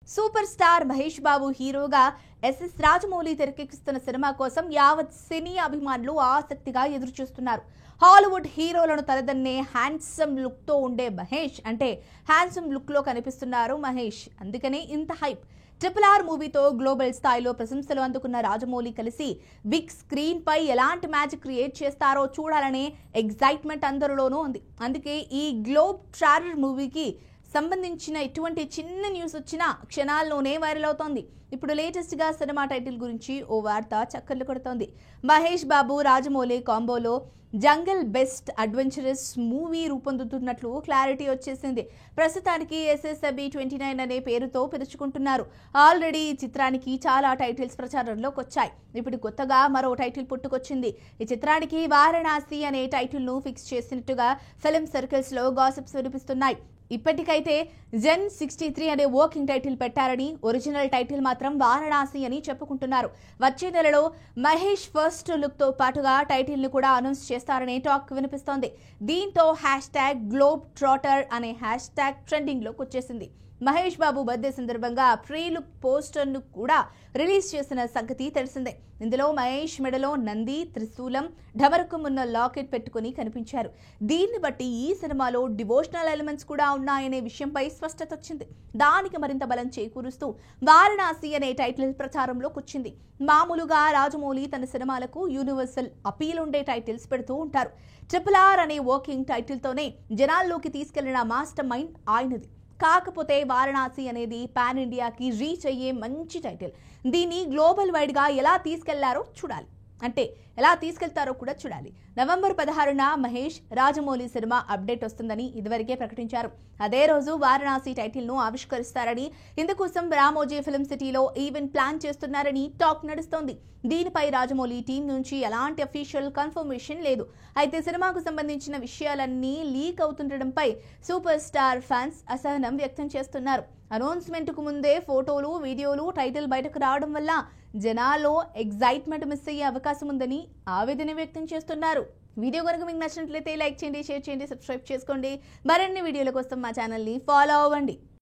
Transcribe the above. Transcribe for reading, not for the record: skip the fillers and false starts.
Super star Mahesh Babu హీరోగా SS Rajamouli తెరకెక్కిస్తున్న cinema కోసం యావత్ సినీ అభిమానులు ఆసక్తిగా ఎదురుచూస్తున్నారు. హాలీవుడ్ హీరోలను తలదన్నే హ్యాండ్సమ్ లుక్ తో ఉండే మహేష్ అంటే హ్యాండ్సమ్ లుక్ లో కనిపిస్తున్నారు మహేష్. అందుకనే ఇంత హైప్. RRR మూవీతో గ్లోబల్ స్థాయిలో ప్రశంసలు అందుకున్న రాజమౌళి కలిసి బిగ్ స్క్రీన్ పై ఎలాంటి మ్యాజిక్ క్రియేట్ చేస్తారో చూడాలనే ఎగ్జైట్మెంట్ అందరిలోనూ ఉంది. అందుకే ఈ RRR మూవీకి సంబంధించిన ఎటువంటి చిన్న న్యూస్ వచ్చినా క్షణాల్లోనే వైరల్ అవుతోంది. ఇప్పుడు లేటెస్ట్ గా సినిమా టైటిల్ గురించి ఓ వార్త చక్కర్లు కొడుతోంది. మహేష్ బాబు రాజమౌళి కాంబోలో జంగల్ బెస్ట్ అడ్వెంచరస్ మూవీ రూపొందుతున్నట్లు క్లారిటీ వచ్చేసింది. ప్రస్తుతానికి SSB29 అనే పేరుతో పిలుచుకుంటున్నారు. ఆల్రెడీ ఈ చిత్రానికి చాలా టైటిల్స్ ప్రచారంలోకి వచ్చాయి. ఇప్పుడు కొత్తగా మరో టైటిల్ పుట్టుకొచ్చింది. ఈ చిత్రానికి వారణాసి అనే టైటిల్ ను ఫిక్స్ చేసినట్టుగా ఫిల్మ్ సర్కిల్స్ లో గాసిప్స్ వినిపిస్తున్నాయి. ఇప్పటికైతే జెన్ 63 అనే వర్కింగ్ టైటిల్ పెట్టారని, ఒరిజినల్ టైటిల్ మాత్రం వారణాసి అని చెప్పుకుంటున్నారు. వచ్చే నెలలో మహేష్ ఫస్ట్ లుక్ తో పాటుగా టైటిల్ ను కూడా అనౌన్స్ చేస్తారనే టాక్ వినిపిస్తోంది. దీంతో #GlobeTrotter అనే హ్యాష్ ట్రెండింగ్ లోకి వచ్చేసింది. మహేష్ బాబు బర్త్డే సందర్భంగా ప్రీ లుక్ పోస్టర్ ను కూడా రిలీజ్ చేసిన సంగతి తెలిసిందే. ఇందులో మహేష్ మెడలో నంది, త్రిశూలం, ఢమరుకం ఉన్న లాకెట్ పెట్టుకుని కనిపించారు. దీన్ని బట్టి ఈ సినిమాలో డివోషనల్ ఎలిమెంట్స్ కూడా ఉన్నాయనే విషయంపై స్పష్టత వచ్చింది. దానికి మరింత బలం చేకూరుస్తూ వారణాసి అనే టైటిల్ ప్రచారంలోకి వచ్చింది. మామూలుగా రాజమౌళి తన సినిమాలకు యూనివర్సల్ అపీల్ ఉండే టైటిల్స్ పెడుతూ ఉంటారు. RRR అనే వర్కింగ్ టైటిల్ తోనే జనాల్లోకి తీసుకెళ్లిన మాస్టర్ మైండ్ ఆయనది. కాకపోతే వారణాసి అనేది పాన్ ఇండియాకి రీచ్ అయ్యే మంచి టైటిల్. దీన్ని గ్లోబల్ వైడ్ గా ఎలా తీసుకెళ్లారో చూడాలి. అంటే ఎలా తీసుకెళ్తారో కూడా చూడాలి. నవంబర్ 16న మహేష్ రాజమౌళి సినిమా అప్డేట్ వస్తుందని ఇదివరకే ప్రకటించారు. అదే రోజు వారణాసి టైటిల్ ను ఆవిష్కరిస్తారని, ఇందుకోసం రామోజీ ఫిల్మ్ సిటీలో ఈవెంట్ ప్లాన్ చేస్తున్నారని టాక్ నడుస్తోంది. దీనిపై రాజమౌళి టీం నుంచి ఎలాంటి అఫీషియల్ కన్ఫర్మేషన్ లేదు. అయితే సినిమాకు సంబంధించిన విషయాలన్నీ లీక్ అవుతుండటంపై సూపర్ స్టార్ ఫ్యాన్స్ అసహనం వ్యక్తం చేస్తున్నారు. అనౌన్స్మెంట్ కు ముందే ఫోటోలు, వీడియోలు, టైటిల్ బయటకు రావడం వల్ల జనాల్లో ఎగ్జైట్మెంట్ మిస్ అయ్యే అవకాశం ఉందని ఆవేదన వ్యక్తం చేస్తున్నారు. వీడియో కనుక మీకు నచ్చినట్లయితే లైక్ చేయండి, షేర్ చేయండి, సబ్స్క్రైబ్ చేసుకోండి. మరిన్ని వీడియోల కోసం మా ఛానల్ని ఫాలో అవ్వండి.